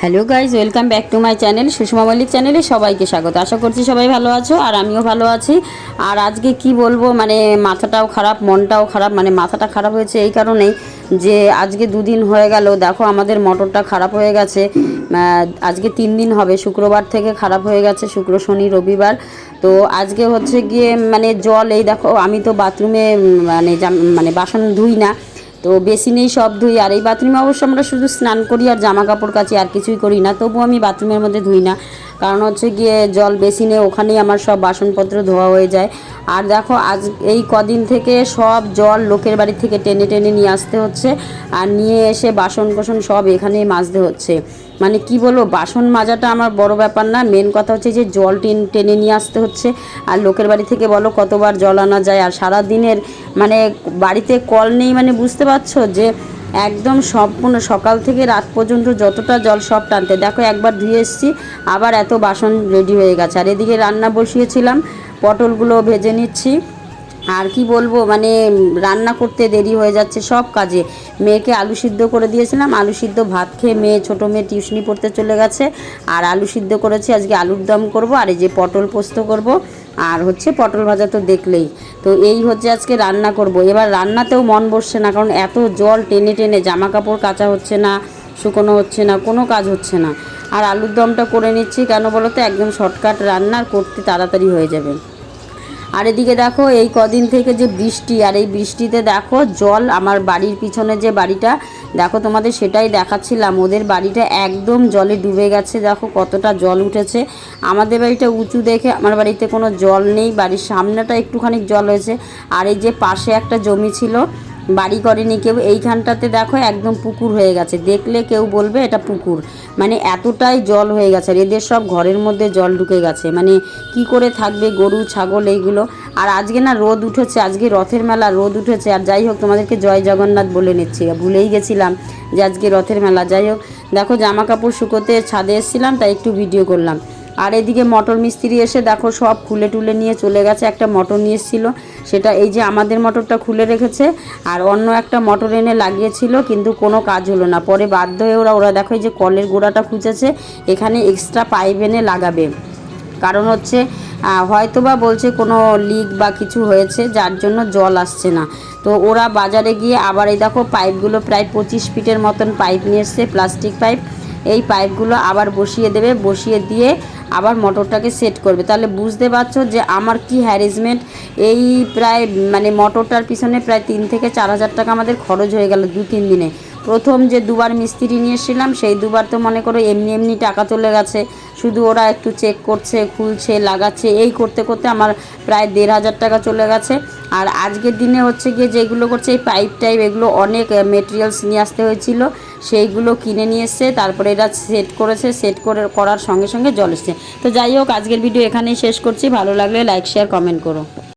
Hello guys, welcome back to my channel Sushma Mallick চ্যানেলে সবাইকে স্বাগত। আশা করছি সবাই ভালো আছো আর আমিও ভালো আছি। আর আজকে কি বলবো, মানে মাথাটাও খারাপ, মনটাও খারাপ। মানে মাথাটা খারাপ হয়েছে এই কারণেই যে আজকে দুদিন হয়ে গেল, দেখো আমাদের মোটরটা খারাপ হয়ে গেছে। আজকে 3 দিন হবে, শুক্রবার থেকে খারাপ হয়ে গেছে, শুক্র শনি রবিবার। তো আজকে হচ্ছে গিয়ে মানে জল, এই দেখো আমি তো বাথরুমে মানে বাসন ধুই না, তো বেসিনেই সব ধুই। আর এই বাথরুমে অবশ্য আমরা শুধু স্নান করি আর জামা কাপড় কাচি, আর কিছুই করি না। তবুও আমি বাথরুমের মধ্যে ধুই না, কারণ হচ্ছে গিয়ে জল বেসিনে, ওখানেই আমার সব বাসনপত্র ধোয়া হয়ে যায়। আর দেখো আজ এই কদিন থেকে সব জল লোকের বাড়ি থেকে টেনে টেনে নিয়ে আসতে হচ্ছে, আর নিয়ে এসে বাসন কোসন সব এখানেই মাজতে হচ্ছে। মানে কি বলবো, বাসন মাজাটা আমার বড় ব্যাপার না, মেন কথা হচ্ছে যে জল টেনে নিয়ে আসতে হচ্ছে। আর লোকের বাড়ি থেকে বলো কতবার জল আনা যায়, আর সারা দিনের মানে বাড়িতে কল নেই, মানে বুঝতে পারছো যে একদম সম্পূর্ণ সকাল থেকে রাত পর্যন্ত যতটা জল সব টানতে। দেখো একবার ধুয়ে এসেছি, আবার এত বাসন রেডি হয়ে গেছে। আর এদিকে রান্না বসিয়েছিলাম, পটলগুলো ভেজে নিচ্ছি। আর কি বলবো, মানে রান্না করতে দেরি হয়ে যাচ্ছে সব কাজে। মেয়েকে আলু সিদ্ধ করে দিয়েছিলাম, আলু সিদ্ধ ভাত খেয়ে মেয়ে, ছোটো মেয়ে টিউশনি পড়তে চলে গেছে। আর আলু সিদ্ধ করেছি, আজকে আলুর দম করব, আর এই যে পটল পোস্ত করব, আর হচ্ছে পটল ভাজা তো দেখলেই। তো এই হচ্ছে আজকে রান্না করব। এবার রান্নাতেও মন বসছে না, কারণ এত জল টেনে টেনে জামা কাপড় কাচা হচ্ছে না, শুকোনো হচ্ছে না, কোনো কাজ হচ্ছে না। আর আলুর দমটা করে নিচ্ছি, কেন বলো তো, একদম শর্টকাট রান্না, করতে তাড়াতাড়ি হয়ে যাবে। আর এদিকে দেখো এই কদিন থেকে যে বৃষ্টি, আর এই বৃষ্টিতে দেখো জল, আমার বাড়ির পিছনে যে বাড়িটা দেখো, তোমাদের সেটাই দেখাচ্ছিলাম, ওদের বাড়িটা একদম জলে ডুবে গেছে। দেখো কতটা জল উঠেছে। আমাদের বাড়িটা উঁচু দেখে আমার বাড়িতে কোনো জল নেই, বাড়ির সামনেটা একটুখানি জল হয়েছে। আর এই যে পাশে একটা জমি ছিল, বাড়ি করেনি কেউ, এইখানটাতে দেখো একদম পুকুর হয়ে গেছে, দেখলে কেউ বলবে এটা পুকুর। মানে এতটাই জল হয়ে গেছে, আর এদের সব ঘরের মধ্যে জল ঢুকে গেছে। মানে কি করে থাকবে গরু ছাগল এইগুলো। আর আজকে না রোদ উঠেছে, আজকে রথের মেলা, রোদ উঠেছে। আর যাই হোক, তোমাদেরকে জয় জগন্নাথ বলে নিচ্ছি, ভুলেই গেছিলাম যে আজকে রথের মেলা। যাই হোক, দেখো জামা কাপড় শুকোতে ছাদে এসেছিলাম, তাই একটু ভিডিও করলাম। আর এদিকে মটর মিস্ত্রি এসে দেখো সব খুলে টুলে নিয়ে চলে গেছে। একটা মটর নিয়ে এসেছিলো, সেটা এই যে আমাদের মটরটা খুলে রেখেছে, আর অন্য একটা মটর এনে লাগিয়েছিল, কিন্তু কোনো কাজ হলো না। পরে বাধ্য হয়ে ওরা দেখো এই যে কলের গোড়াটা খুঁজেছে, এখানে এক্সট্রা পাইপ এনে লাগাবে। কারণ হচ্ছে হয়তোবা বলছে কোনো লিক বা কিছু হয়েছে, যার জন্য জল আসছে না। তো ওরা বাজারে গিয়ে আবার এই দেখো পাইপগুলো প্রায় 25 ফিটের মতন পাইপ নিয়ে এসছে, প্লাস্টিক পাইপ। এই পাইপগুলো আবার বসিয়ে দেবে, বসিয়ে দিয়ে আবার মোটরটাকে সেট করবে। তাহলে বুঝতে পারছো যে আমার কি হ্যারাসমেন্ট। এই প্রায় মানে মোটরটার পিছনে প্রায় 3 থেকে 4 হাজার টাকা আমাদের খরচ হয়ে গেল 2-3 দিনে। প্রথম যে দুবার মিস্ত্রি নিয়ে এসেছিলাম, সেই দুবার তো মনে করো এমনি এমনি টাকা চলে গেছে, শুধু ওরা একটু চেক করছে, খুলছে, লাগাচ্ছে, এই করতে করতে আমার প্রায় 1,500 টাকা চলে গেছে। আর আজকের দিনে হচ্ছে গিয়ে যেগুলো করছে, এই পাইপ টাইপ এগুলো অনেক মেটেরিয়ালস নিয়ে আসতে হয়েছিল, সেইগুলো কিনে নিয়ে এসছে, তারপরে এরা সেট করেছে, করার সঙ্গে সঙ্গে জল এসছে। তো যাই হোক, আজকের ভিডিও এখানেই শেষ করছি। ভালো লাগলে লাইক শেয়ার কমেন্ট করো।